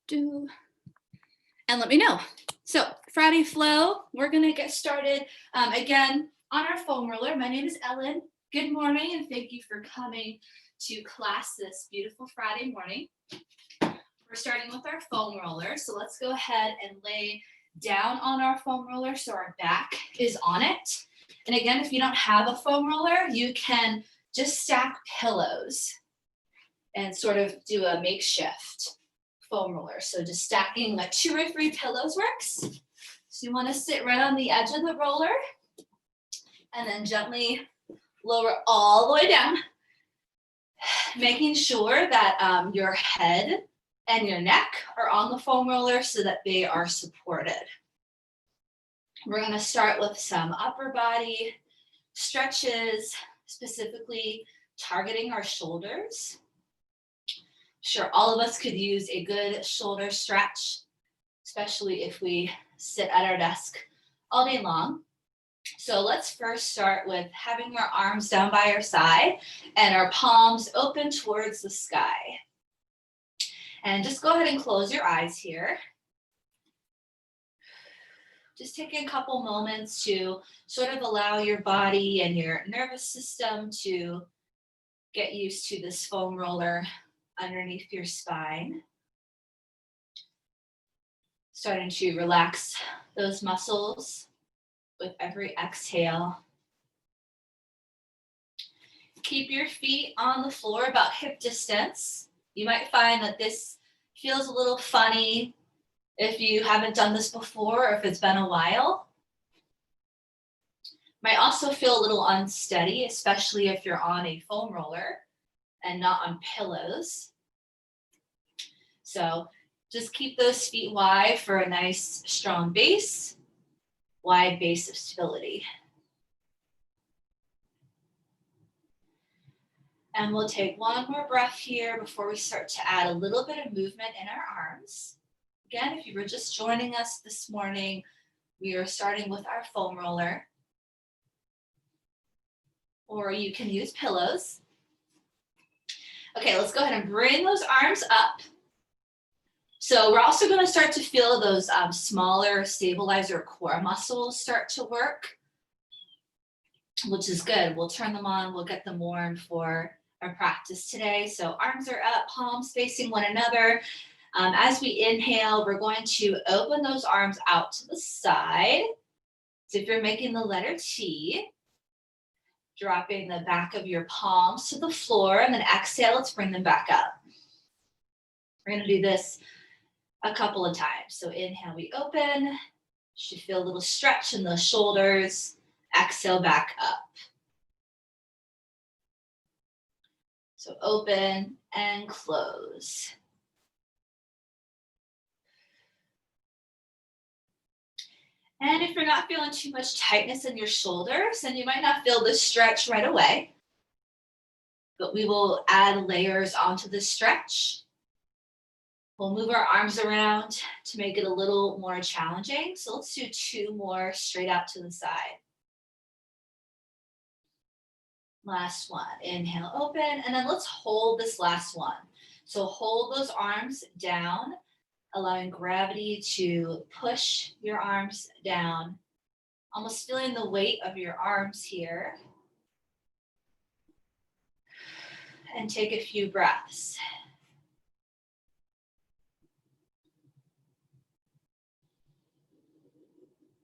And let me know. So Friday flow, we're gonna get started again on our foam roller. My name is Ellen. Good morning and thank you for coming to class this beautiful Friday morning. We're starting with our foam roller. So let's go ahead and lay down on our foam roller so our back is on it. And again, if you don't have a foam roller, you can just stack pillows and sort of do a makeshift foam roller. So just stacking like 2 or 3 pillows works. So you want to sit right on the edge of the roller and then gently lower all the way down, making sure that your head and your neck are on the foam roller so that they are supported. We're going to start with some upper body stretches, specifically targeting our shoulders. Sure, all of us could use a good shoulder stretch, especially if we sit at our desk all day long. So let's first start with having our arms down by our side and our palms open towards the sky. And just go ahead and close your eyes here. Just take a couple moments to sort of allow your body and your nervous system to get used to this foam roller underneath your spine. Starting to relax those muscles with every exhale. Keep your feet on the floor about hip distance. You might find that this feels a little funny if you haven't done this before or if it's been a while. Might also feel a little unsteady, especially if you're on a foam roller and not on pillows. So just keep those feet wide for a nice strong base, wide base of stability. And we'll take one more breath here before we start to add a little bit of movement in our arms. Again, if you were just joining us this morning, we are starting with our foam roller. Or you can use pillows. Okay, let's go ahead and bring those arms up. So we're also going to start to feel those smaller stabilizer core muscles start to work, which is good. We'll turn them on. We'll get them warm for our practice today. So arms are up, palms facing one another. As we inhale, we're going to open those arms out to the side. So if you're making the letter T, dropping the back of your palms to the floor, and then exhale, let's bring them back up. We're going to do this a couple of times. So inhale, we open. Should feel a little stretch in the shoulders. Exhale, back up. So open and close. And if you're not feeling too much tightness in your shoulders, then you might not feel this stretch right away. But we will add layers onto this stretch. We'll move our arms around to make it a little more challenging. So let's do 2 more straight out to the side. Last one. Inhale, open, and then let's hold this last one. So hold those arms down, allowing gravity to push your arms down, almost feeling the weight of your arms here. And take a few breaths.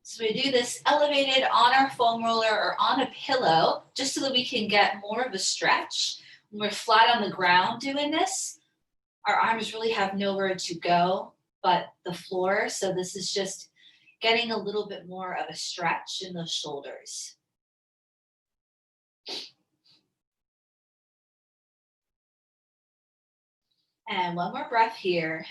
So we do this elevated on our foam roller or on a pillow, just so that we can get more of a stretch. When we're flat on the ground doing this, our arms really have nowhere to go but the floor. So this is just getting a little bit more of a stretch in the shoulders. And one more breath here.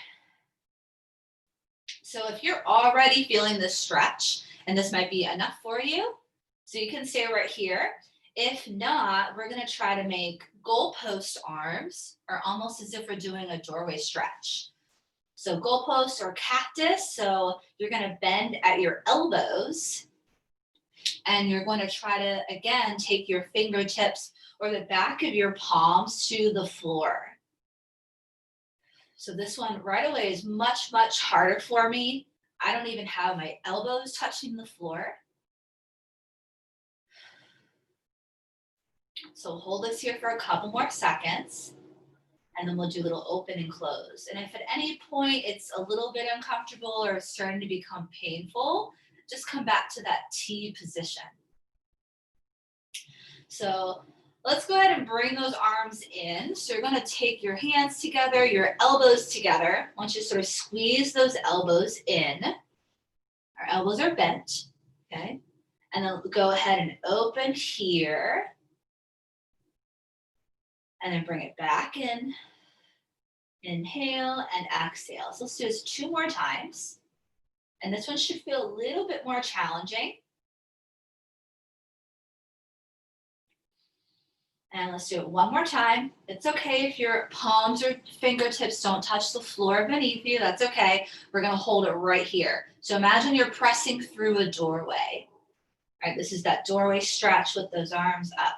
So if you're already feeling this stretch, and this might be enough for you, so you can stay right here. If not, we're going to try to make goalpost arms, or almost as if we're doing a doorway stretch. So goalpost or cactus, so you're going to bend at your elbows, and you're going to try to, again, take your fingertips or the back of your palms to the floor. So this one right away is much, much harder for me. I don't even have my elbows touching the floor. So hold this here for a couple more seconds, and then we'll do a little open and close. And if at any point it's a little bit uncomfortable or it's starting to become painful, just come back to that T position. So let's go ahead and bring those arms in. So you're going to take your hands together, your elbows together. I want you to sort of squeeze those elbows in. Our elbows are bent, okay? And then go ahead and open here. And then bring it back in. Inhale and exhale. So let's do this 2 more times. And this one should feel a little bit more challenging. And let's do it 1 more time. It's okay if your palms or fingertips don't touch the floor beneath you. That's okay. We're going to hold it right here. So imagine you're pressing through a doorway. All right, this is that doorway stretch with those arms up.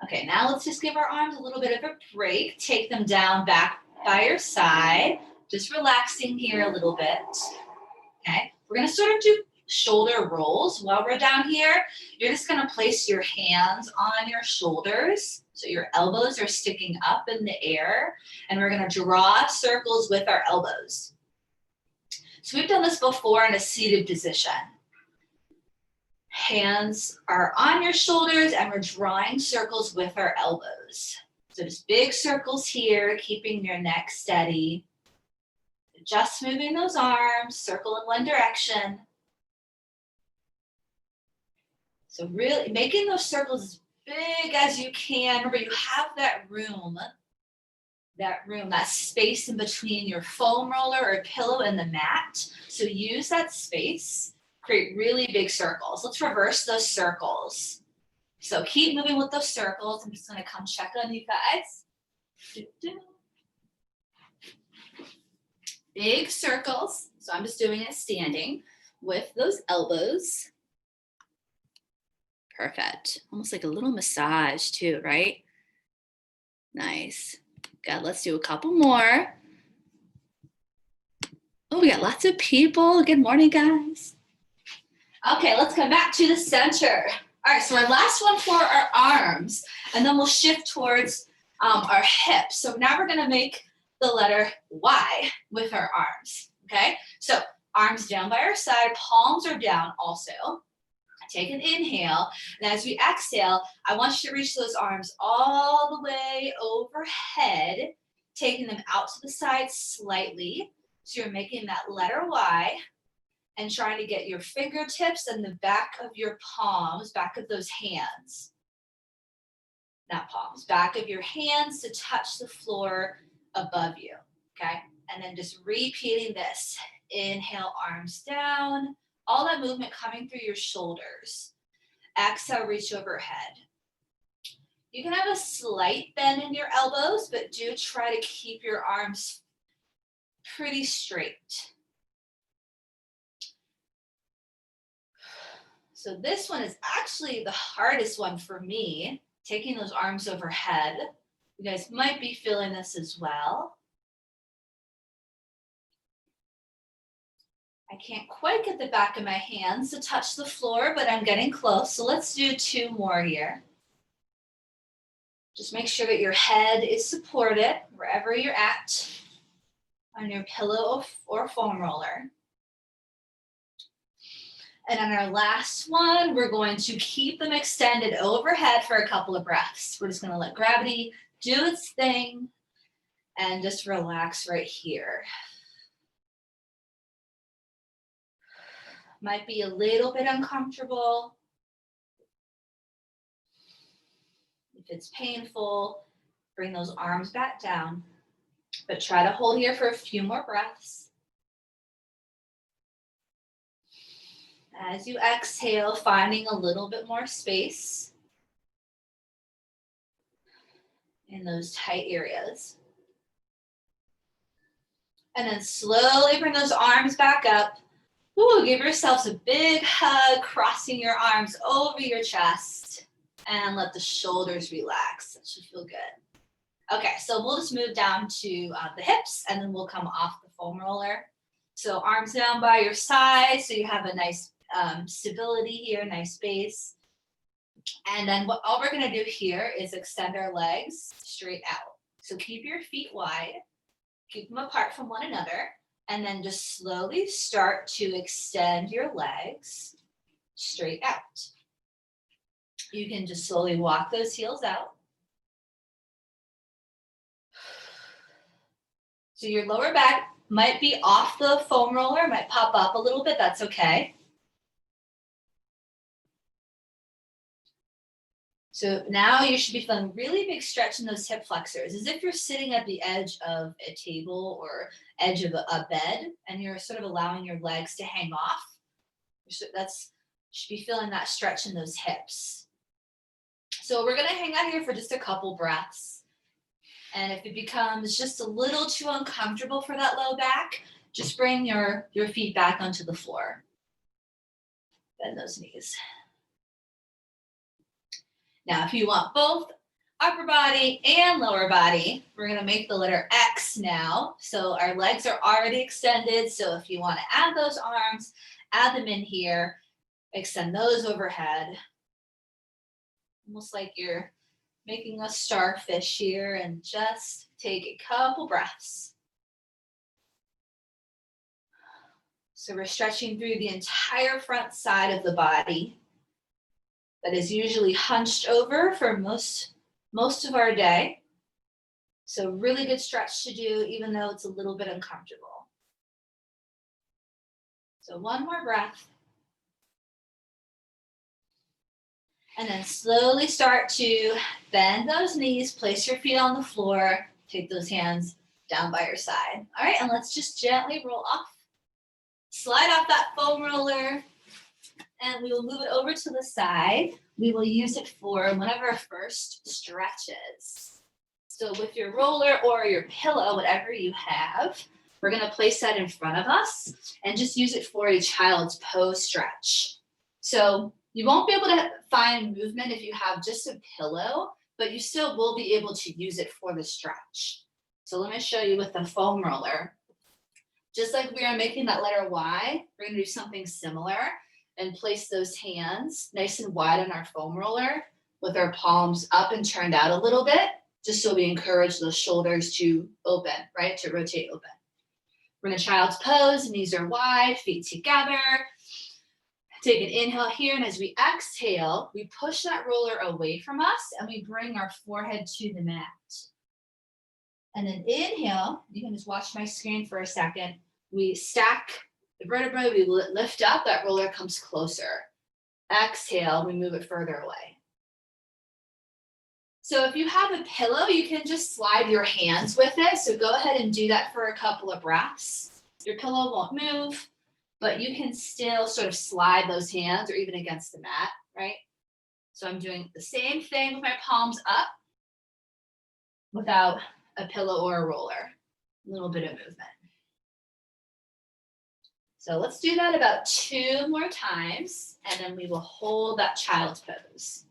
Okay, now let's just give our arms a little bit of a break. Take them down back by your side. Just relaxing here a little bit. Okay, we're going to sort of do shoulder rolls. While we're down here, you're just going to place your hands on your shoulders. So your elbows are sticking up in the air, and we're going to draw circles with our elbows. So we've done this before in a seated position. Hands are on your shoulders, and we're drawing circles with our elbows. So just big circles here, keeping your neck steady. Just moving those arms, circle in one direction. So really making those circles as big as you can. Remember, you have that room, that space in between your foam roller or pillow and the mat. So use that space, create really big circles. Let's reverse those circles. So keep moving with those circles. I'm just gonna come check on you guys. Big circles. So I'm just doing it standing with those elbows. Perfect. Almost like a little massage too, right? Nice. Good. Let's do a couple more. Oh, we got lots of people. Good morning, guys. Okay, let's come back to the center. All right, so our last one for our arms, and then we'll shift towards our hips. So now we're gonna make the letter Y with our arms, okay? So arms down by our side, palms are down also. Take an inhale, and as we exhale, I want you to reach those arms all the way overhead, taking them out to the side slightly. So you're making that letter Y, and trying to get your fingertips and the back of your palms, back of those hands, not palms, back of your hands to touch the floor above you, okay? And then just repeating this. Inhale, arms down. All that movement coming through your shoulders. Exhale, reach overhead. You can have a slight bend in your elbows, but do try to keep your arms pretty straight. So this one is actually the hardest one for me, taking those arms overhead. You guys might be feeling this as well. I can't quite get the back of my hands to touch the floor, but I'm getting close. So let's do 2 more here. Just make sure that your head is supported wherever you're at on your pillow or foam roller. And on our last one, we're going to keep them extended overhead for a couple of breaths. We're just going to let gravity do its thing and just relax right here. Might be a little bit uncomfortable. If it's painful, bring those arms back down, but try to hold here for a few more breaths. As you exhale, finding a little bit more space in those tight areas. And then slowly bring those arms back up. Ooh, give yourselves a big hug, crossing your arms over your chest. And let the shoulders relax. That should feel good. Okay, so we'll just move down to the hips, and then we'll come off the foam roller. So arms down by your side, so you have a nice stability here, nice base. And then all we're gonna do here is extend our legs straight out. So keep your feet wide, keep them apart from one another, and then just slowly start to extend your legs straight out. You can just slowly walk those heels out. So your lower back might be off the foam roller, might pop up a little bit, that's okay. So now you should be feeling really big stretch in those hip flexors, as if you're sitting at the edge of a table or edge of a bed, and you're sort of allowing your legs to hang off. Should be feeling that stretch in those hips. So we're gonna hang out here for just a couple breaths. And if it becomes just a little too uncomfortable for that low back, just bring your feet back onto the floor. Bend those knees. Now, if you want both upper body and lower body, we're gonna make the letter X now. So our legs are already extended. So if you wanna add those arms, add them in here, extend those overhead. Almost like you're making a starfish here, and just take a couple breaths. So we're stretching through the entire front side of the body that is usually hunched over for most of our day. So really good stretch to do, even though it's a little bit uncomfortable. So one more breath. And then slowly start to bend those knees, place your feet on the floor, take those hands down by your side. All right, and let's just gently roll off. Slide off that foam roller, and we will move it over to the side. We will use it for one of our first stretches. So with your roller or your pillow, whatever you have, we're gonna place that in front of us and just use it for a child's pose stretch. So you won't be able to find movement if you have just a pillow, but you still will be able to use it for the stretch. So let me show you with the foam roller. Just like we are making that letter Y, we're gonna do something similar and place those hands nice and wide on our foam roller with our palms up and turned out a little bit, just so we encourage those shoulders to open, right? To rotate open. We're in a child's pose, knees are wide, feet together. Take an inhale here, and as we exhale, we push that roller away from us and we bring our forehead to the mat. And then inhale, you can just watch my screen for a second. We stack the vertebrae, we lift up, that roller comes closer. Exhale, we move it further away. So if you have a pillow, you can just slide your hands with it. So go ahead and do that for a couple of breaths. Your pillow won't move, but you can still sort of slide those hands or even against the mat, right? So I'm doing the same thing with my palms up without a pillow or a roller. A little bit of movement. So let's do that about 2 more times, and then we will hold that child's pose.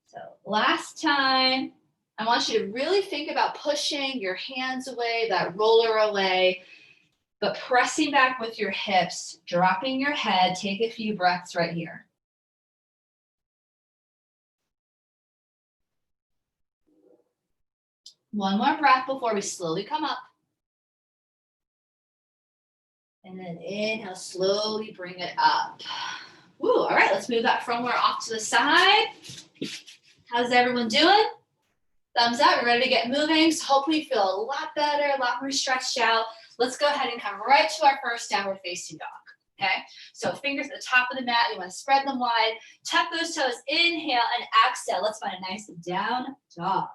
So last time, I want you to really think about pushing your hands away, that roller away, but pressing back with your hips, dropping your head. Take a few breaths right here. One more breath before we slowly come up. And then inhale, slowly bring it up. Woo, all right, let's move that front roller off to the side. How's everyone doing? Thumbs up, we're ready to get moving. So hopefully you feel a lot better, a lot more stretched out. Let's go ahead and come right to our first downward facing dog, okay? So fingers at the top of the mat, you wanna spread them wide, tuck those toes, inhale and exhale. Let's find a nice down dog.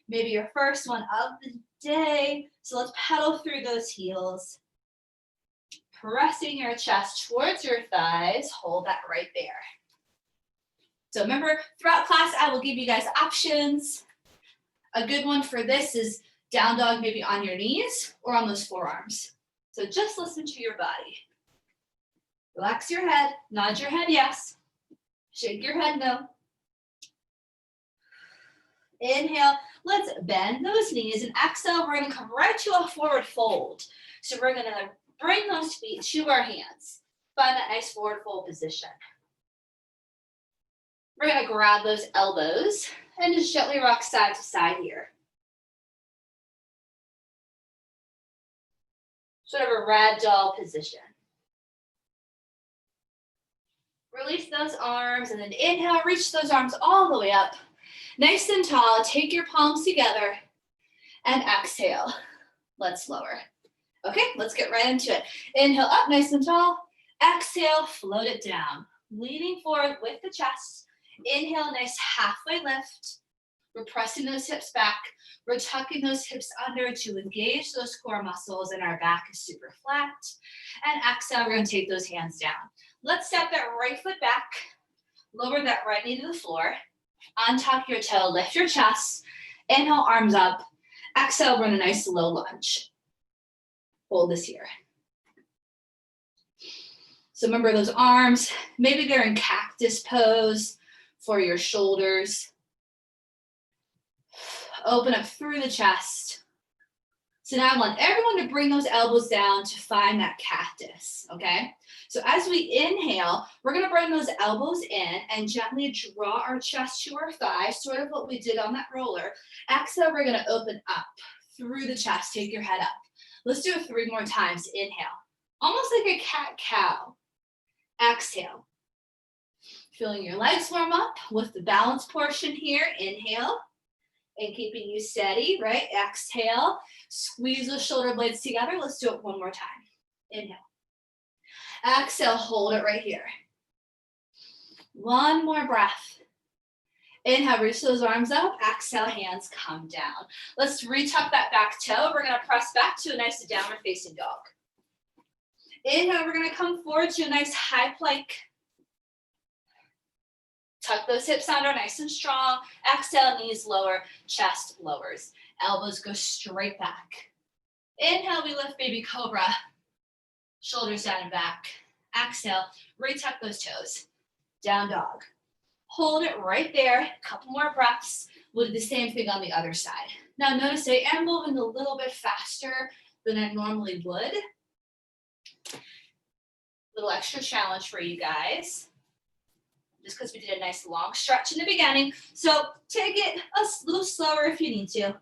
Maybe your first one of the day. So let's pedal through those heels. Pressing your chest towards your thighs, hold that right there. So remember, throughout class, I will give you guys options. A good one for this is down dog, maybe on your knees or on those forearms. So just listen to your body. Relax your head, nod your head yes. Shake your head no. Inhale, let's bend those knees, and exhale, we're gonna come right to a forward fold. So we're gonna bring those feet to our hands. Find that nice forward fold position. We're gonna grab those elbows and just gently rock side to side here. Sort of a ragdoll position. Release those arms and then inhale, reach those arms all the way up. Nice and tall, take your palms together and exhale. Let's lower. Okay, let's get right into it. Inhale up, nice and tall. Exhale, float it down. Leaning forward with the chest. Inhale, nice halfway lift. We're pressing those hips back. We're tucking those hips under to engage those core muscles, and our back is super flat. And exhale, we're gonna take those hands down. Let's step that right foot back. Lower that right knee to the floor. Untuck your toe, lift your chest. Inhale, arms up. Exhale, we're in a nice low lunge. Hold this here. So remember those arms, maybe they're in cactus pose for your shoulders. Open up through the chest. So now I want everyone to bring those elbows down to find that cactus, okay? So as we inhale, we're gonna bring those elbows in and gently draw our chest to our thighs, sort of what we did on that roller. Exhale, we're gonna open up through the chest, take your head up. Let's do it 3 more times. Inhale, almost like a cat-cow. Exhale. Feeling your legs warm up with the balance portion here. Inhale. And keeping you steady, right? Exhale. Squeeze those shoulder blades together. Let's do it 1 more time. Inhale. Exhale, hold it right here. 1 more breath. Inhale, reach those arms up. Exhale, hands come down. Let's retuck that back toe. We're gonna press back to a nice downward facing dog. Inhale, we're gonna come forward to a nice high plank. Tuck those hips under, nice and strong. Exhale, knees lower, chest lowers. Elbows go straight back. Inhale, we lift baby cobra. Shoulders down and back. Exhale, retuck those toes. Down dog. Hold it right there. A couple more breaths. We'll do the same thing on the other side. Now notice I am moving a little bit faster than I normally would. Little extra challenge for you guys. Just because we did a nice long stretch in the beginning. So take it a little slower if you need to.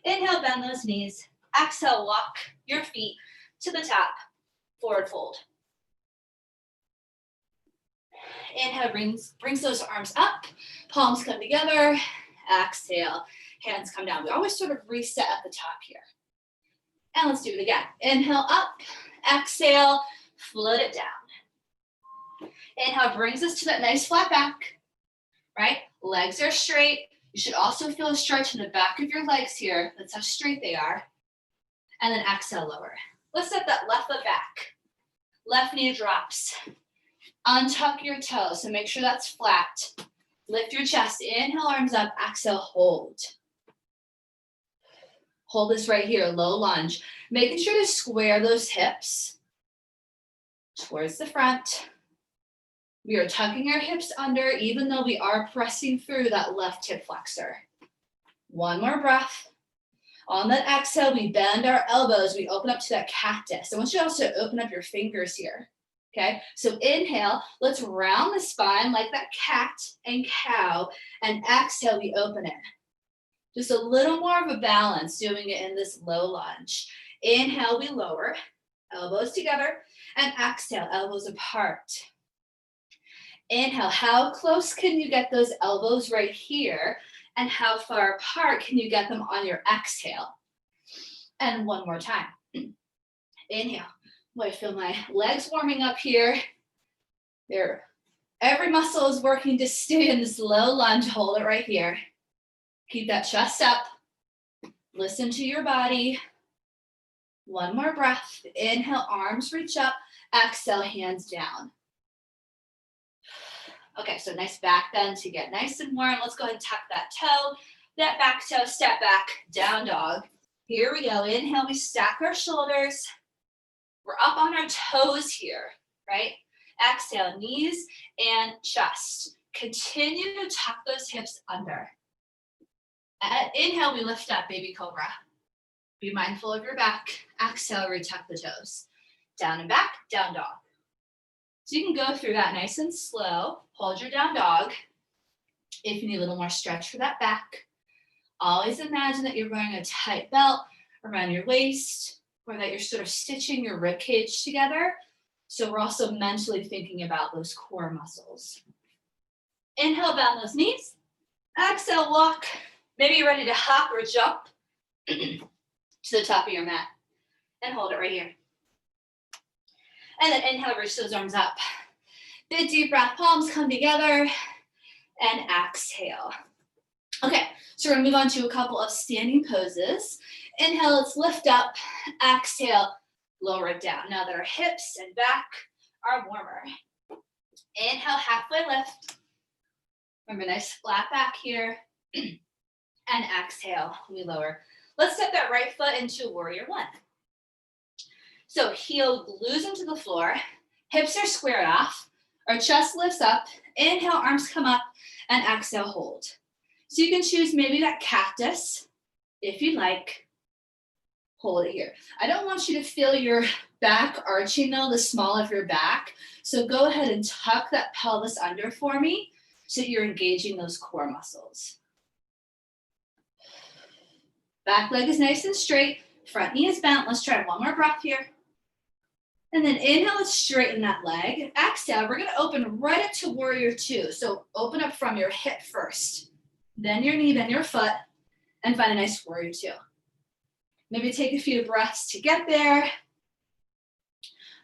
Inhale, bend those knees. Exhale, walk your feet to the top. Forward fold. Inhale, brings those arms up. Palms come together. Exhale, hands come down. We always sort of reset at the top here. And let's do it again. Inhale, up. Exhale, float it down. Inhale brings us to that nice flat back, right? Legs are straight. You should also feel a stretch in the back of your legs here. That's how straight they are. And then exhale, lower. Let's set that left foot back. Left knee drops. Untuck your toes, so make sure that's flat. Lift your chest. Inhale, arms up. Exhale, hold. Hold this right here, low lunge. Making sure to square those hips towards the front. We are tucking our hips under, even though we are pressing through that left hip flexor. 1 more breath. On that exhale, we bend our elbows. We open up to that cactus. I want you to also open up your fingers here. Okay, so inhale, let's round the spine like that cat and cow, and exhale, we open it. Just a little more of a balance doing it in this low lunge. Inhale, we lower, elbows together, and exhale, elbows apart. Inhale, how close can you get those elbows right here? And how far apart can you get them on your exhale? And 1 more time. Inhale. Boy, I feel my legs warming up here. Every muscle is working to stay in this low lunge. Hold it right here. Keep that chest up. Listen to your body. 1 more breath. Inhale, arms reach up. Exhale, hands down. Okay, so nice back bend to get nice and warm. Let's go ahead and tuck that toe, that back toe, step back, down dog. Here we go. Inhale, we stack our shoulders. We're up on our toes here, right? Exhale, knees and chest. Continue to tuck those hips under. Inhale, we lift up, baby cobra. Be mindful of your back. Exhale, retuck the toes. Down and back, down dog. So you can go through that nice and slow. Hold your down dog. If you need a little more stretch for that back, always imagine that you're wearing a tight belt around your waist, or that you're sort of stitching your rib cage together. So we're also mentally thinking about those core muscles. Inhale, bend those knees. Exhale, walk. Maybe you're ready to hop or jump to the top of your mat. And hold it right here. And then inhale, reach those arms up. Big deep breath, palms come together. And exhale. Okay, so we're gonna move on to a couple of standing poses. Inhale, let's lift up. Exhale, lower it down. Now that our hips and back are warmer. Inhale, halfway lift. Remember, nice flat back here. And exhale, we lower. Let's step that right foot into warrior one. So heel glues into the floor. Hips are squared off. Our chest lifts up. Inhale, arms come up. And exhale, hold. So you can choose maybe that cactus, if you'd like. Hold it here. I don't want you to feel your back arching though, the small of your back. So go ahead and tuck that pelvis under for me so you're engaging those core muscles. Back leg is nice and straight. Front knee is bent. Let's try one more breath here. And then inhale, let's straighten that leg. Exhale, we're gonna open right up to warrior two. So open up from your hip first, then your knee, then your foot, and find a nice warrior two. Maybe take a few breaths to get there.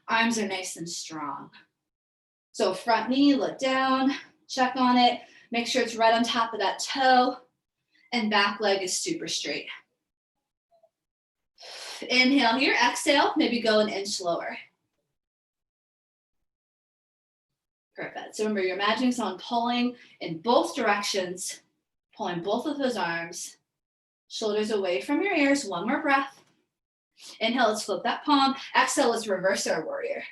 Arms are nice and strong. So front knee, look down, check on it. Make sure it's right on top of that toe. And back leg is super straight. Inhale here, exhale, maybe go an inch lower. Perfect. So remember, you're imagining someone pulling in both directions, pulling both of those arms, shoulders away from your ears. One more breath. Inhale, let's flip that palm. Exhale, let's reverse our warrior.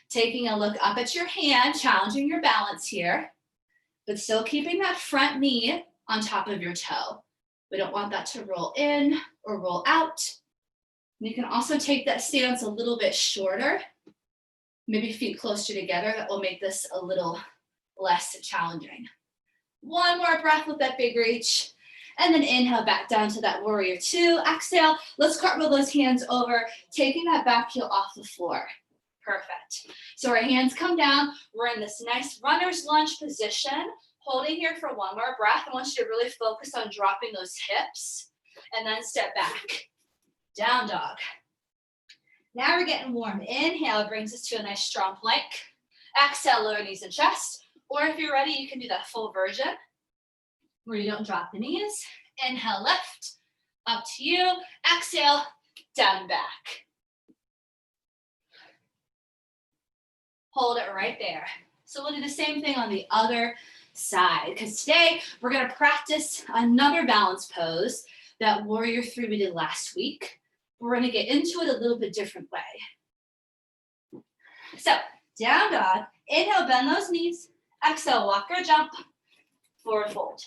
Taking a look up at your hand, challenging your balance here, but still keeping that front knee on top of your toe. We don't want that to roll in or roll out. You can also take that stance a little bit shorter, maybe feet closer together. That will make this a little less challenging. One more breath with that big reach. And then inhale back down to that warrior two. Exhale, let's cartwheel those hands over, taking that back heel off the floor. Perfect. So our hands come down. We're in this nice runner's lunge position. Holding here for one more breath. I want you to really focus on dropping those hips and then step back. Down dog. Now we're getting warm. Inhale brings us to a nice strong plank. Exhale, lower knees and chest. Or if you're ready, you can do that full version where you don't drop the knees. Inhale, lift. Up to you. Exhale, down and back. Hold it right there. So we'll do the same thing on the other side, because today we're going to practice another balance pose, that warrior three we did last week. We're going to get into it a little bit different way. So down dog, inhale, bend those knees. Exhale, walk or jump, forward fold.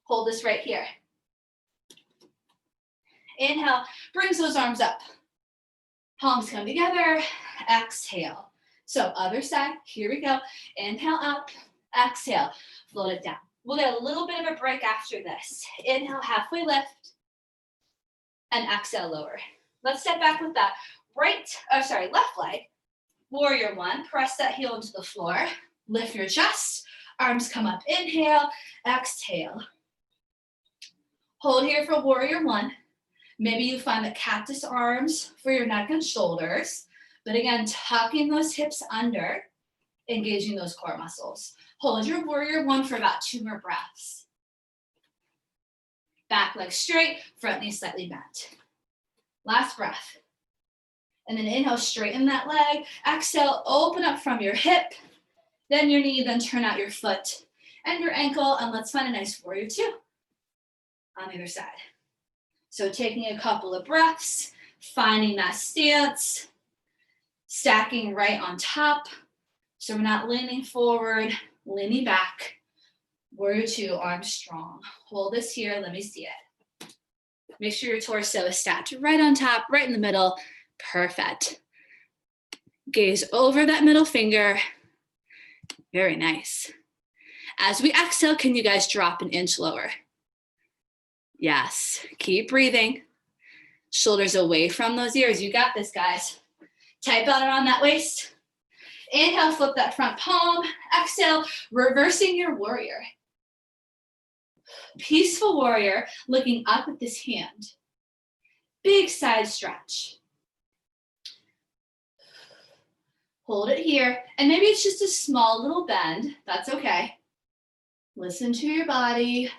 Hold this right here. Inhale, brings those arms up. Palms come together, exhale. So other side, here we go. Inhale up, exhale, float it down. We'll get a little bit of a break after this. Inhale, halfway lift, and exhale, lower. Let's step back with that left leg. Warrior one, press that heel into the floor. Lift your chest, arms come up. Inhale, exhale. Hold here for warrior one. Maybe you find the cactus arms for your neck and shoulders. But again, tucking those hips under, engaging those core muscles. Hold your warrior one for about 2 more breaths. Back leg straight, front knee slightly bent. Last breath. And then inhale, straighten that leg. Exhale, open up from your hip, then your knee, then turn out your foot and your ankle. And let's find a nice warrior two on the other side. So taking a couple of breaths, finding that stance. Stacking right on top. So we're not leaning forward, leaning back. Warrior two, arms strong. Hold this here, let me see it. Make sure your torso is stacked right on top, right in the middle. Perfect. Gaze over that middle finger. Very nice. As we exhale, can you guys drop an inch lower? Yes, keep breathing. Shoulders away from those ears. You got this, guys. Tight belt around that waist. Inhale, flip that front palm. Exhale, reversing your warrior. Peaceful warrior, looking up at this hand. Big side stretch. Hold it here, and maybe it's just a small little bend. That's okay. Listen to your body.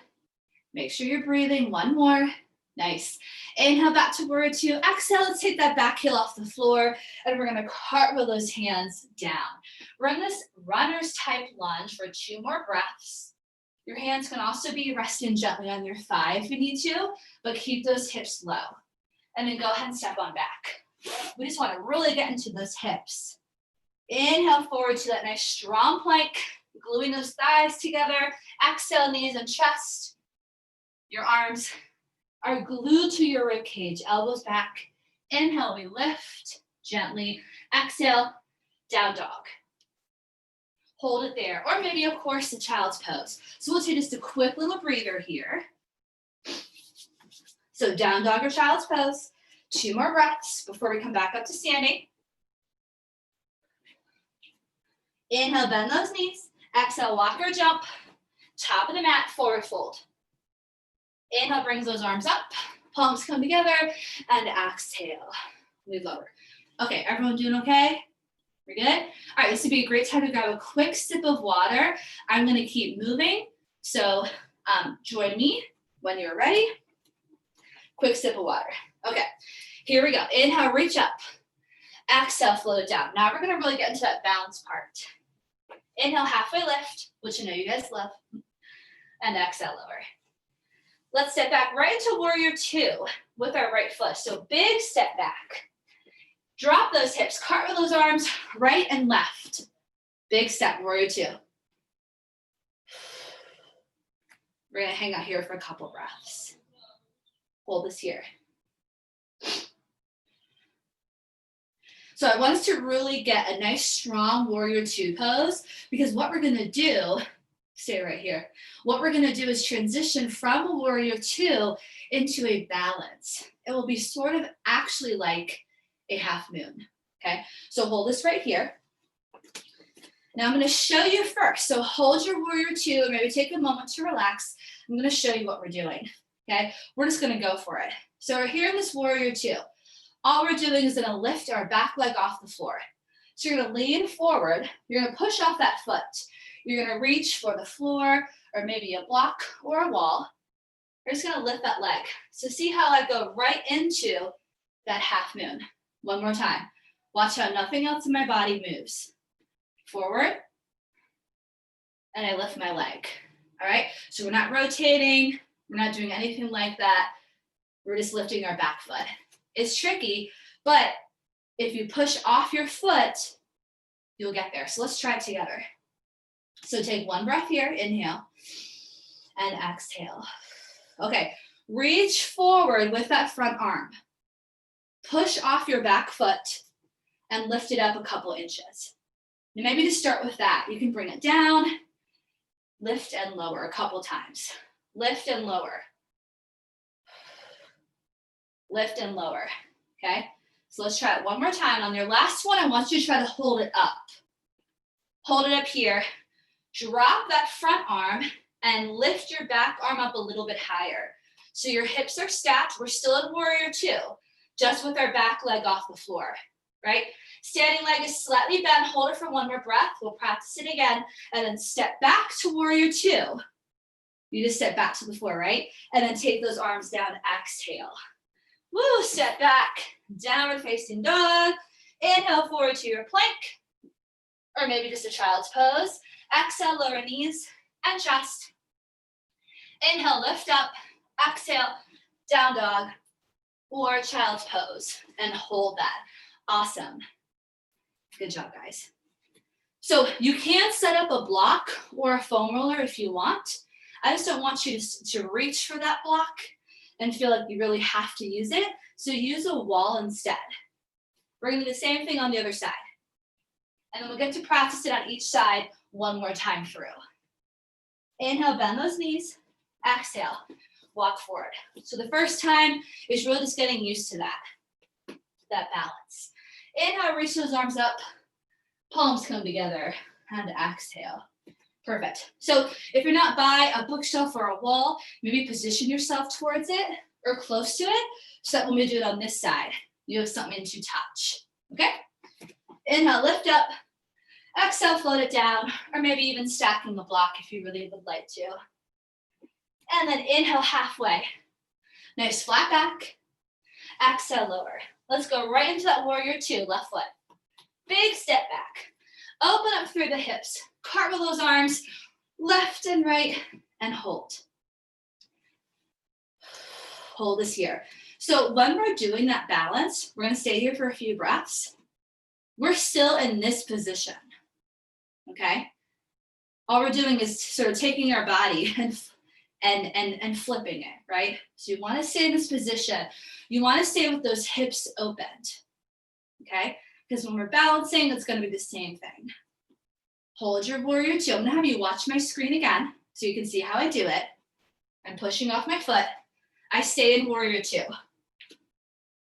Make sure you're breathing. One more. Nice. Inhale back to warrior two. Exhale, let's take that back heel off the floor, and we're gonna cartwheel those hands down. Run this runner's type lunge for 2 more breaths. Your hands can also be resting gently on your thigh if you need to, but keep those hips low. And then go ahead and step on back. We just wanna really get into those hips. Inhale forward to that nice strong plank, gluing those thighs together. Exhale, knees and chest. Your arms are glued to your rib cage, elbows back. Inhale, we lift gently. Exhale, down dog. Hold it there. Or maybe, of course, the child's pose. So we'll take just a quick little breather here. So down dog or child's pose. 2 more breaths before we come back up to standing. Inhale, bend those knees. Exhale, walk or jump. Top of the mat, forward fold. Inhale, brings those arms up. Palms come together. And exhale, we lower. Okay, everyone doing okay? We're good? All right, this would be a great time to grab a quick sip of water. I'm going to keep moving. So join me when you're ready. Quick sip of water. Okay, here we go. Inhale, reach up. Exhale, float it down. Now we're going to really get into that balance part. Inhale, halfway lift, which I know you guys love. And exhale, lower. Let's step back right into warrior two with our right foot. So big step back. Drop those hips, cartwheel those arms right and left. Big step, warrior two. We're gonna hang out here for a couple breaths. Hold this here. So I want us to really get a nice strong warrior two pose, because what we're gonna do, stay right here. What we're gonna do is transition from a warrior two into a balance. It will be sort of actually like a half moon, okay? So hold this right here. Now I'm gonna show you first. So hold your warrior two, and maybe take a moment to relax. I'm gonna show you what we're doing, okay? We're just gonna go for it. So we're here in this warrior two. All we're doing is gonna lift our back leg off the floor. So you're gonna lean forward, you're gonna push off that foot. You're gonna reach for the floor, or maybe a block or a wall. You're just gonna lift that leg. So see how I go right into that half moon. One more time. Watch how nothing else in my body moves. Forward, and I lift my leg. All right, so we're not rotating, we're not doing anything like that. We're just lifting our back foot. It's tricky, but if you push off your foot, you'll get there. So let's try it together. So take one breath here, inhale, and exhale. Okay, reach forward with that front arm. Push off your back foot and lift it up a couple inches. And maybe to start with that, you can bring it down, lift and lower a couple times. Lift and lower. Lift and lower, okay? So let's try it one more time. On your last one, I want you to try to hold it up. Hold it up here. Drop that front arm and lift your back arm up a little bit higher. So your hips are stacked. We're still in warrior two, just with our back leg off the floor, right? Standing leg is slightly bent. Hold it for one more breath. We'll practice it again. And then step back to warrior two. You just step back to the floor, right? And then take those arms down, exhale. Woo, step back, downward facing dog. Inhale forward to your plank, or maybe just a child's pose. Exhale, lower knees and chest. Inhale, lift up. Exhale, down dog or child's pose, and hold that. Awesome. Good job, guys. So you can set up a block or a foam roller if you want. I just don't want you to reach for that block and feel like you really have to use it. So use a wall instead. We're gonna do the same thing on the other side. And then we'll get to practice it on each side one more time through. Inhale, bend those knees. Exhale, walk forward. So the first time is really just getting used to that balance. Inhale, reach those arms up. Palms come together and exhale. Perfect. So if you're not by a bookshelf or a wall, maybe position yourself towards it or close to it so that when we do it on this side, you have something to touch. Okay? Inhale, lift up. Exhale, float it down, or maybe even stacking the block if you really would like to. And then inhale halfway. Nice flat back. Exhale, lower. Let's go right into that warrior two, left foot. Big step back. Open up through the hips. Cartwheel those arms left and right and hold. Hold this here. So when we're doing that balance, we're gonna stay here for a few breaths. We're still in this position, okay? All we're doing is sort of taking our body and flipping it, right? So you wanna stay in this position. You wanna stay with those hips opened, okay? Because when we're balancing, it's gonna be the same thing. Hold your warrior two. I'm gonna have you watch my screen again so you can see how I do it. I'm pushing off my foot. I stay in warrior two.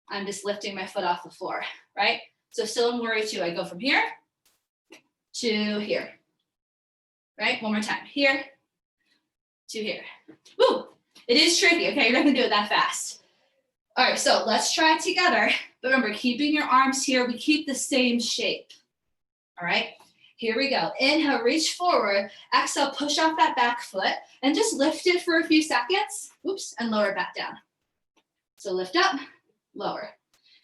I'm just lifting my foot off the floor, right? So still in warrior two, I go from here to here, right? One more time, here to here. Woo, it is tricky, okay? You're not gonna do it that fast. All right, so let's try it together. But remember, keeping your arms here, we keep the same shape, all right? Here we go. Inhale, reach forward. Exhale, push off that back foot and just lift it for a few seconds. Oops, and lower it back down. So lift up, lower.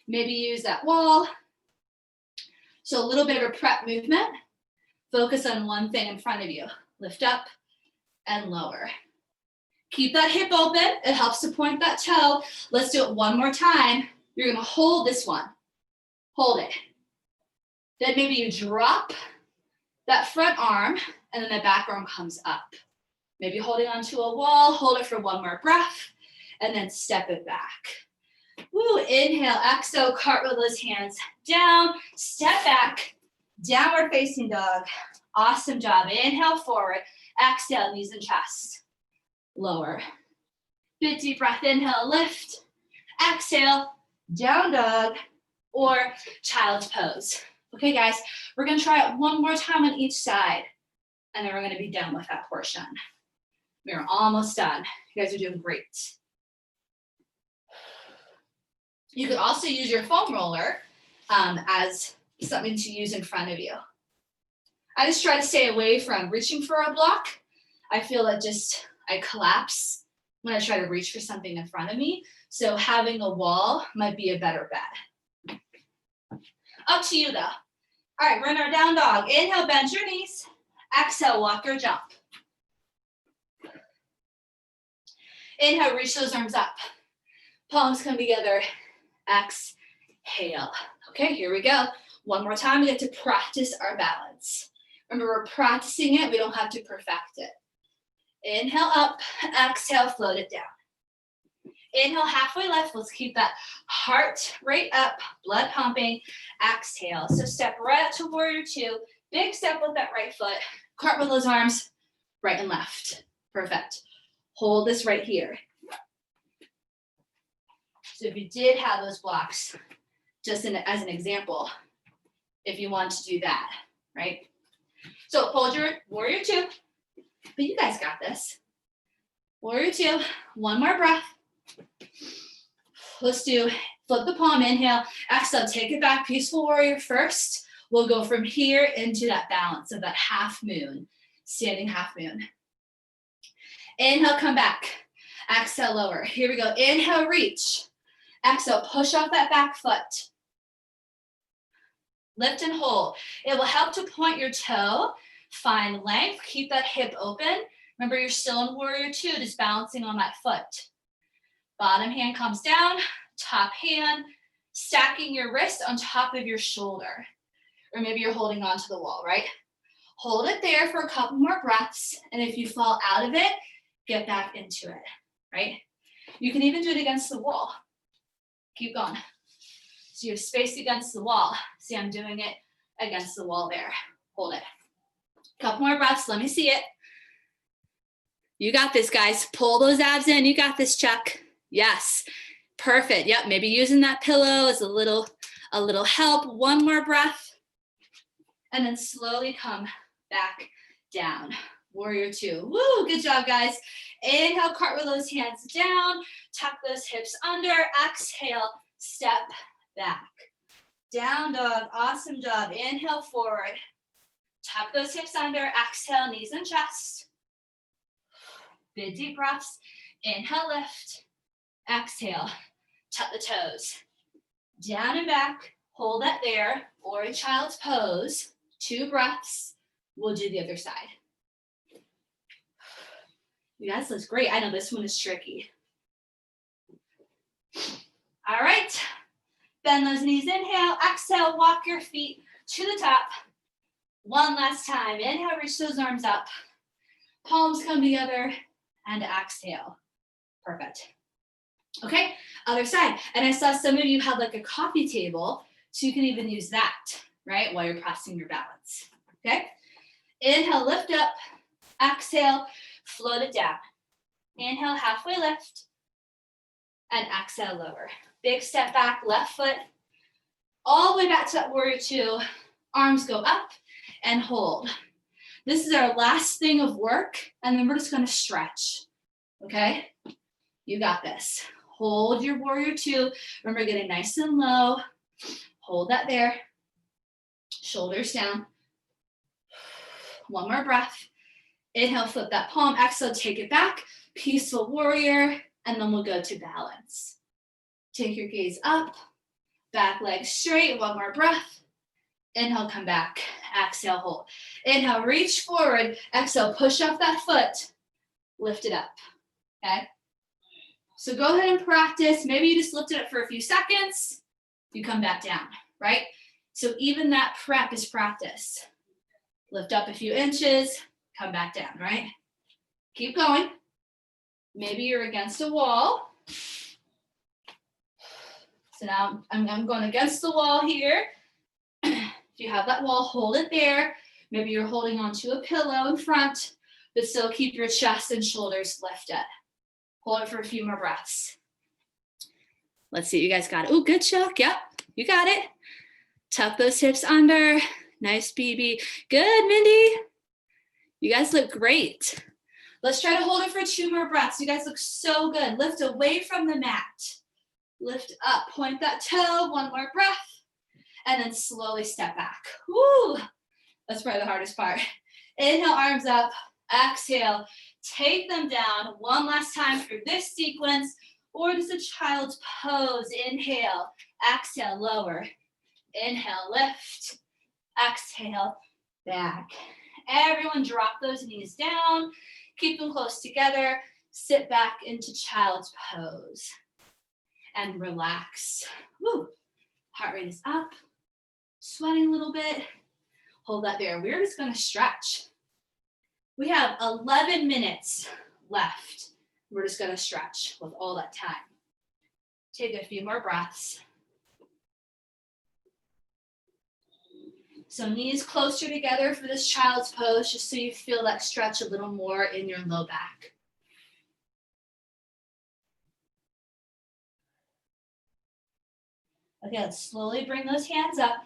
Maybe use that wall. So a little bit of a prep movement. Focus on one thing in front of you. Lift up and lower. Keep that hip open. It helps to point that toe. Let's do it one more time. You're gonna hold this one. Hold it. Then maybe you drop that front arm, and then the back arm comes up. Maybe holding onto a wall, hold it for one more breath, and then step it back. Woo, inhale, exhale, cartwheel those hands down, step back, downward facing dog. Awesome job. Inhale, forward, exhale, knees and chest. Lower. Big deep breath, inhale, lift, exhale, down dog, or child's pose. Okay, guys, we're gonna try it one more time on each side, and then we're gonna be done with that portion. We're almost done. You guys are doing great. You could also use your foam roller as something to use in front of you. I just try to stay away from reaching for a block. I feel that I collapse when I try to reach for something in front of me. So having a wall might be a better bet. Up to you though. All right, we're in our down dog. Inhale, bend your knees. Exhale, walk or jump. Inhale, reach those arms up. Palms come together. Exhale. Okay, here we go. One more time, we get to practice our balance. Remember, we're practicing it. We don't have to perfect it. Inhale up, exhale, float it down. Inhale, halfway left. Let's keep that heart rate up, blood pumping. Exhale. So step right up to warrior two. Big step with that right foot. Cartwheel those arms, right and left. Perfect. Hold this right here. So if you did have those blocks, just as an example, if you want to do that, right? So hold your warrior two, but you guys got this. Warrior two, one more breath. Let's do flip the palm, inhale, exhale, take it back, peaceful warrior first. We'll go from here into that balance of that half moon, standing half moon. Inhale, come back. Exhale, lower. Here we go. Inhale, reach. Exhale, push off that back foot. Lift and hold. It will help to point your toe, find length, keep that hip open. Remember, you're still in warrior two, just balancing on that foot. Bottom hand comes down, top hand, stacking your wrist on top of your shoulder. or maybe you're holding onto the wall, right? Hold it there for a couple more breaths, and if you fall out of it, get back into it, right? You can even do it against the wall. Keep going. So you have space against the wall. See, I'm doing it against the wall there. Hold it. Couple more breaths. Let me see it. You got this, guys. Pull those abs in. You got this, Chuck. Yes. Perfect. Yep. Maybe using that pillow as a little help. One more breath. And then slowly come back down. Warrior two. Woo, good job, guys. Inhale, cartwheel those hands down. Tuck those hips under. Exhale, step back. Down dog. Awesome job. Inhale, forward. Tuck those hips under. Exhale, knees and chest. Big deep breaths. Inhale, lift. Exhale, tuck the toes. Down and back. Hold that there. Or a child's pose. 2 breaths. We'll do the other side. You guys, that's great. I know this one is tricky. All right. Bend those knees. Inhale. Exhale. Walk your feet to the top. One last time. Inhale. Reach those arms up. Palms come together. And exhale. Perfect. Okay. Other side. And I saw some of you had like a coffee table. So you can even use that, right? While you're pressing your balance. Okay. Inhale. Lift up. Exhale. Float it down. Inhale, halfway lift. And exhale, lower. Big step back, left foot. All the way back to that warrior two. Arms go up and hold. This is our last thing of work. And then we're just going to stretch. Okay? You got this. Hold your warrior two. Remember, getting nice and low. Hold that there. Shoulders down. One more breath. Inhale, flip that palm. Exhale, take it back. Peaceful warrior. And then we'll go to balance. Take your gaze up. Back leg straight. One more breath. Inhale, come back. Exhale, hold. Inhale, reach forward. Exhale, push up that foot. Lift it up. Okay? So go ahead and practice. Maybe you just lift it up for a few seconds. You come back down, right? So even that prep is practice. Lift up a few inches. Come back down, right? Keep going. Maybe you're against a wall. So now I'm going against the wall here. If you have that wall, hold it there. Maybe you're holding onto a pillow in front, but still keep your chest and shoulders lifted. Hold it for a few more breaths. Let's see, you guys got it. Oh, good, Chuck. Yep, you got it. Tuck those hips under. Nice, BB. Good, Mindy. You guys look great. Let's try to hold it for 2 more breaths. You guys look so good. Lift away from the mat. Lift up, point that toe, 1 more breath, and then slowly step back. Woo! That's probably the hardest part. Inhale, arms up. Exhale, take them down. 1 last time for this sequence, or just a child's pose. Inhale, exhale, lower. Inhale, lift. Exhale, back. Everyone drop those knees down. Keep them close together. Sit back into child's pose. And relax. Woo. Heart rate is up. Sweating a little bit. Hold that there. We're just going to stretch. We have 11 minutes left. We're just going to stretch with all that time. Take a few more breaths. So knees closer together for this child's pose, just so you feel that stretch a little more in your low back. Okay, let's slowly bring those hands up.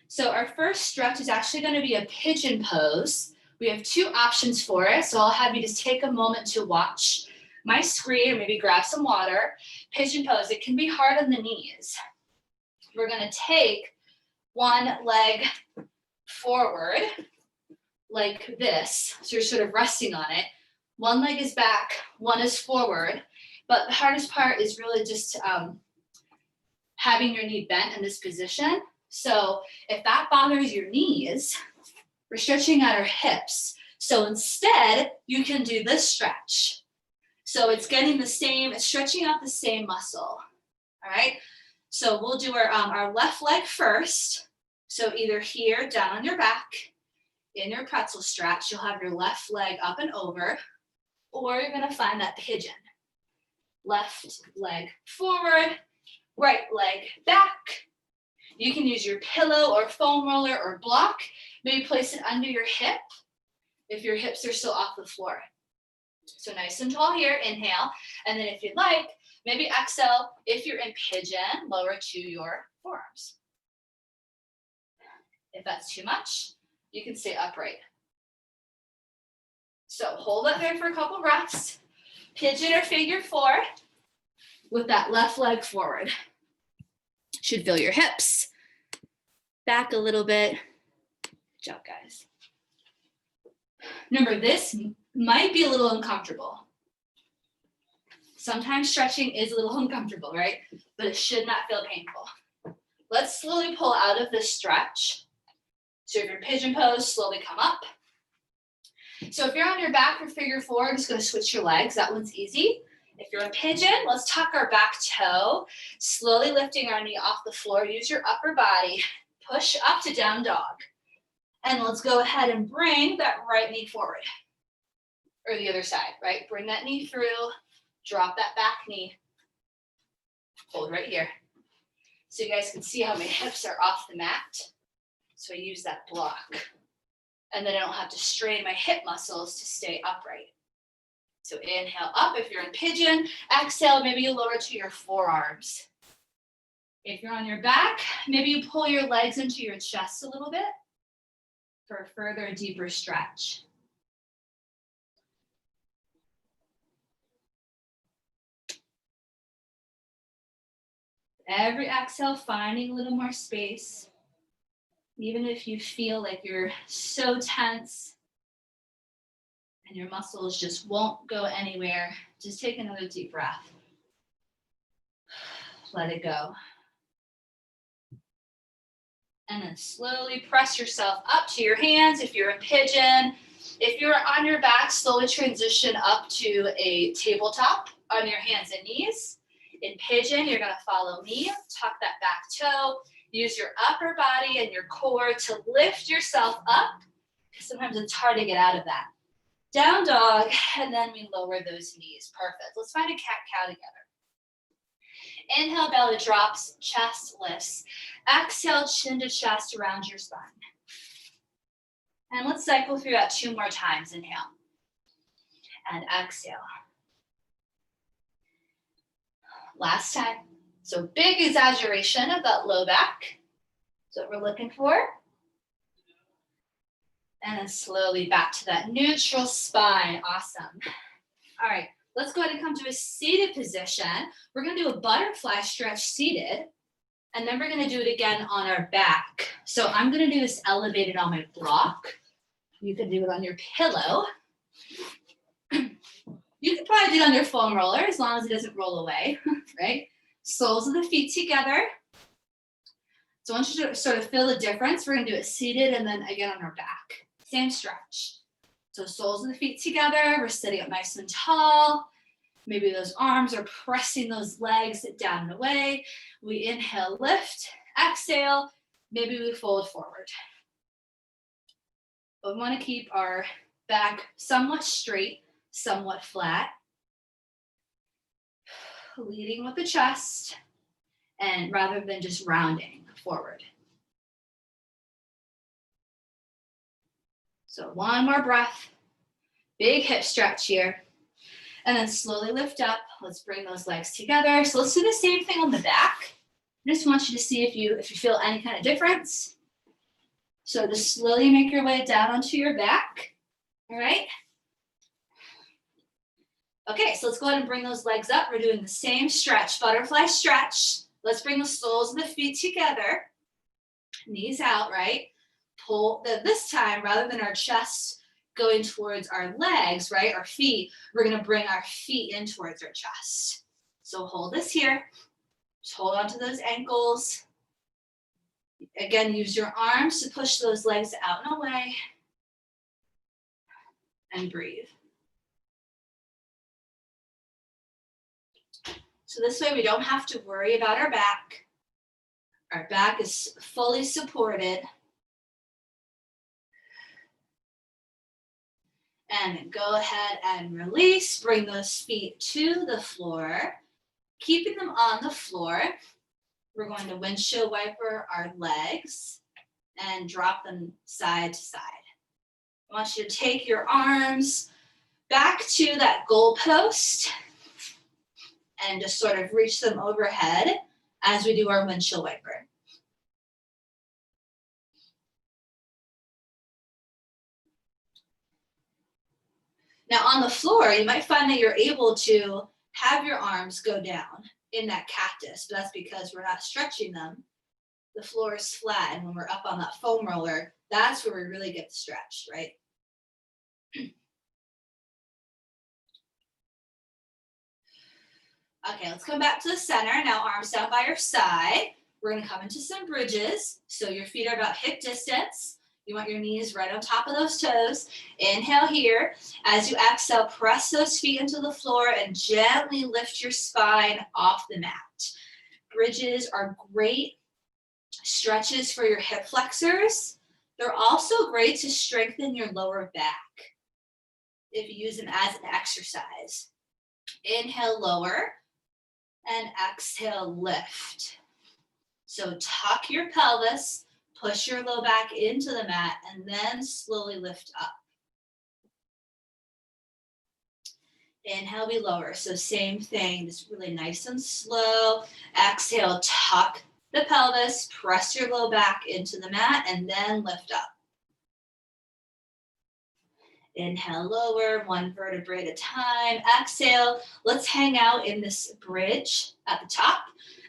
So our first stretch is actually going to be a pigeon pose. We have 2 options for it, so I'll have you just take a moment to watch my screen or maybe grab some water. Pigeon pose, it can be hard on the knees. We're going to take one leg forward like this. So you're sort of resting on it. One leg is back, one is forward. But the hardest part is really just having your knee bent in this position. So if that bothers your knees, we're stretching out our hips. So instead, you can do this stretch. So it's getting the same, it's stretching out the same muscle. All right. So we'll do our left leg first. So either here, down on your back, in your pretzel stretch, you'll have your left leg up and over, or you're gonna find that pigeon. Left leg forward, right leg back. You can use your pillow or foam roller or block. Maybe place it under your hip if your hips are still off the floor. So nice and tall here, inhale. And then if you'd like, maybe exhale. If you're in pigeon, lower to your forearms. If that's too much, you can stay upright. So hold it there for a couple breaths. Pigeon or figure four with that left leg forward. Should feel your hips. Back a little bit. Good job, guys. Remember, this might be a little uncomfortable. Sometimes stretching is a little uncomfortable, right? But it should not feel painful. Let's slowly pull out of this stretch. So if you're in pigeon pose, slowly come up. So if you're on your back for figure four, I'm just going to switch your legs. That one's easy. If you're in pigeon, let's tuck our back toe, slowly lifting our knee off the floor. Use your upper body. Push up to down dog. And let's go ahead and bring that right knee forward. Or the other side, right? Bring that knee through. Drop that back knee. Hold right here. So you guys can see how my hips are off the mat. So I use that block. And then I don't have to strain my hip muscles to stay upright. So inhale up if you're in pigeon. Exhale, maybe you lower to your forearms. If you're on your back, maybe you pull your legs into your chest a little bit for a further, deeper stretch. Every exhale, finding a little more space. Even if you feel like you're so tense and your muscles just won't go anywhere, just take another deep breath. Let it go. And then slowly press yourself up to your hands if you're a pigeon. If you're on your back, slowly transition up to a tabletop on your hands and knees. In pigeon, you're gonna follow me, tuck that back toe, use your upper body and your core to lift yourself up, because sometimes it's hard to get out of that. Down dog, and then we lower those knees. Perfect. Let's find a cat-cow together. Inhale, belly drops, chest lifts. Exhale, chin to chest around your spine. And let's cycle through that 2 more times. Inhale. And exhale. Last time. So big exaggeration of that low back. That's what we're looking for. And then slowly back to that neutral spine. Awesome. All right. Let's go ahead and come to a seated position. We're going to do a butterfly stretch seated, and then we're going to do it again on our back. So I'm going to do this elevated on my block. You can do it on your pillow. You can probably do it on your foam roller as long as it doesn't roll away, right? Soles of the feet together. So I want you to sort of feel the difference. We're going to do it seated and then again on our back. Same stretch. So soles of the feet together, we're sitting up nice and tall. Maybe those arms are pressing those legs down and away. We inhale, lift, exhale, maybe we fold forward. But we want to keep our back somewhat straight, somewhat flat. Leading with the chest, and rather than just rounding forward. So 1 more breath, big hip stretch here, and then slowly lift up. Let's bring those legs together. So let's do the same thing on the back. I just want you to see if you feel any kind of difference. So just slowly make your way down onto your back, all right? Okay, so let's go ahead and bring those legs up. We're doing the same stretch, butterfly stretch. Let's bring the soles of the feet together, knees out, right? Pull, this time, rather than our chest going towards our legs, right, our feet, we're gonna bring our feet in towards our chest. So hold this here, just hold on to those ankles. Again, use your arms to push those legs out and away, and breathe. So this way we don't have to worry about our back. Our back is fully supported. And go ahead and release. Bring those feet to the floor. Keeping them on the floor, we're going to windshield wiper our legs and drop them side to side. I want you to take your arms back to that goal post and just sort of reach them overhead as we do our windshield wiper. Now on the floor, you might find that you're able to have your arms go down in that cactus, but that's because we're not stretching them. The floor is flat, and when we're up on that foam roller, that's where we really get stretched, right? Okay, let's come back to the center. Now arms down by your side. We're gonna come into some bridges. So your feet are about hip distance. You want your knees right on top of those toes. Inhale here. As you exhale, press those feet into the floor and gently lift your spine off the mat. Bridges are great stretches for your hip flexors. They're also great to strengthen your lower back if you use them as an exercise. Inhale, lower, and exhale, lift. So tuck your pelvis, push your low back into the mat, and then slowly lift up. Inhale, we lower. So same thing, just really nice and slow. Exhale, tuck the pelvis, press your low back into the mat, and then lift up. Inhale, lower, one vertebrae at a time. Exhale, let's hang out in this bridge at the top.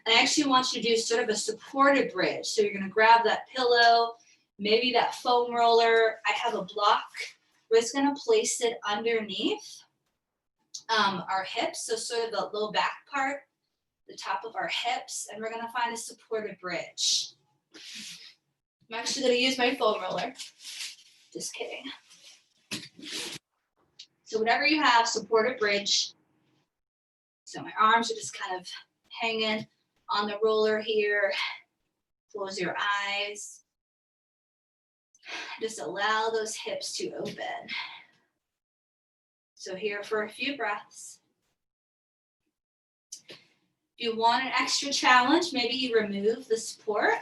I actually want you to do sort of a supported bridge. So you're gonna grab that pillow, maybe that foam roller. I have a block. We're just gonna place it underneath our hips, so sort of the low back part, the top of our hips, and we're gonna find a supported bridge. I'm actually gonna use my foam roller. Just kidding. So whatever you have, supported bridge. So my arms are just kind of hanging on the roller here. Close your eyes. Just allow those hips to open. So here for a few breaths. If you want an extra challenge, maybe you remove the support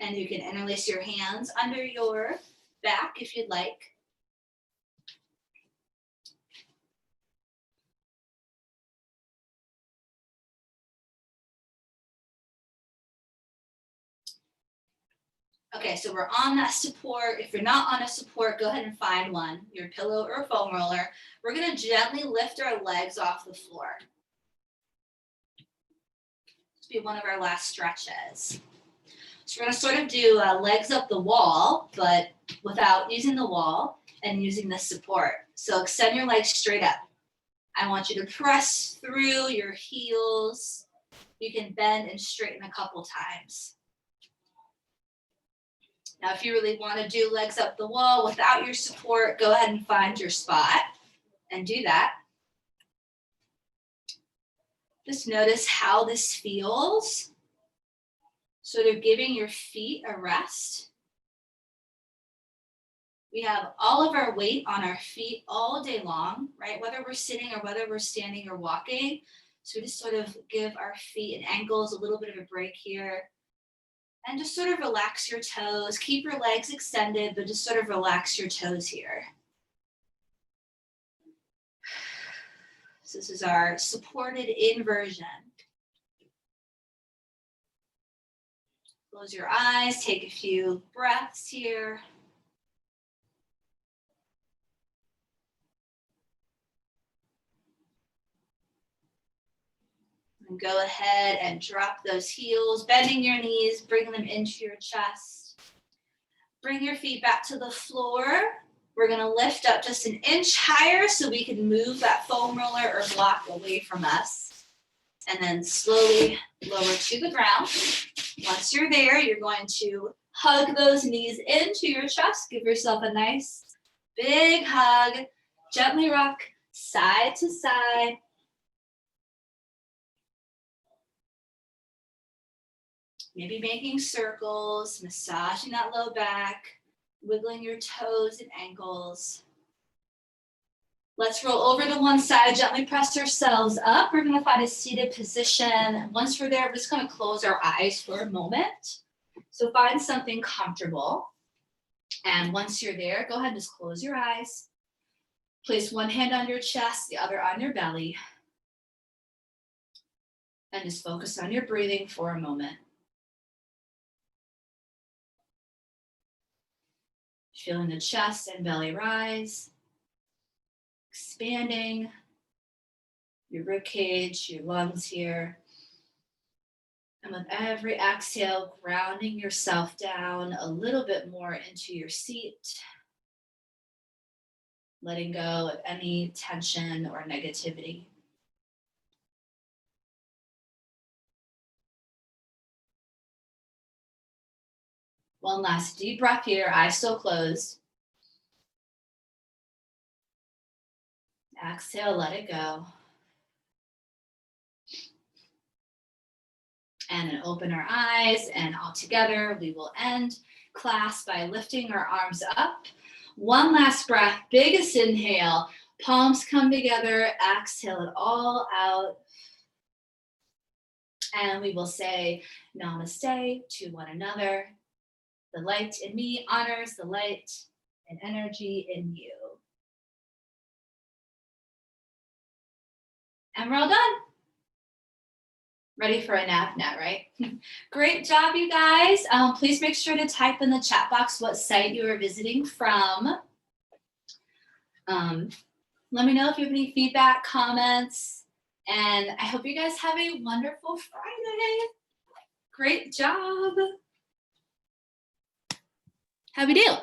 and you can interlace your hands under your back if you'd like. Okay, so we're on that support. If you're not on a support, go ahead and find one, your pillow or foam roller. We're gonna gently lift our legs off the floor. This will be one of our last stretches. So we're gonna sort of do legs up the wall, but without using the wall and using the support. So extend your legs straight up. I want you to press through your heels. You can bend and straighten a couple times. Now, if you really want to do legs up the wall without your support, go ahead and find your spot and do that. Just notice how this feels. Sort of giving your feet a rest. We have all of our weight on our feet all day long, right? Whether we're sitting or whether we're standing or walking. So we just sort of give our feet and ankles a little bit of a break here. And just sort of relax your toes. Keep your legs extended, but just sort of relax your toes here. So this is our supported inversion. Close your eyes, take a few breaths here. And go ahead and drop those heels, bending your knees, bring them into your chest. Bring your feet back to the floor. We're gonna lift up just an inch higher so we can move that foam roller or block away from us. And then slowly lower to the ground. Once you're there, you're going to hug those knees into your chest. Give yourself a nice big hug. Gently rock side to side. Maybe making circles, massaging that low back, wiggling your toes and ankles. Let's roll over to one side, gently press ourselves up. We're gonna find a seated position. Once we're there, we're just gonna close our eyes for a moment. So find something comfortable. And once you're there, go ahead and just close your eyes. Place one hand on your chest, the other on your belly. And just focus on your breathing for a moment. Feeling the chest and belly rise. Expanding your rib cage, your lungs here. And with every exhale, grounding yourself down a little bit more into your seat. Letting go of any tension or negativity. One last deep breath here, eyes still closed. Exhale, let it go. And then open our eyes, and all together we will end class by lifting our arms up. One last breath, biggest inhale, palms come together, exhale it all out. And we will say namaste to one another. The light in me honors the light and energy in you. And we're all done. Ready for a nap now, right? Great job, you guys. Please make sure to type in the chat box what site you are visiting from. Let me know if you have any feedback, comments, and I hope you guys have a wonderful Friday. Great job. How we do?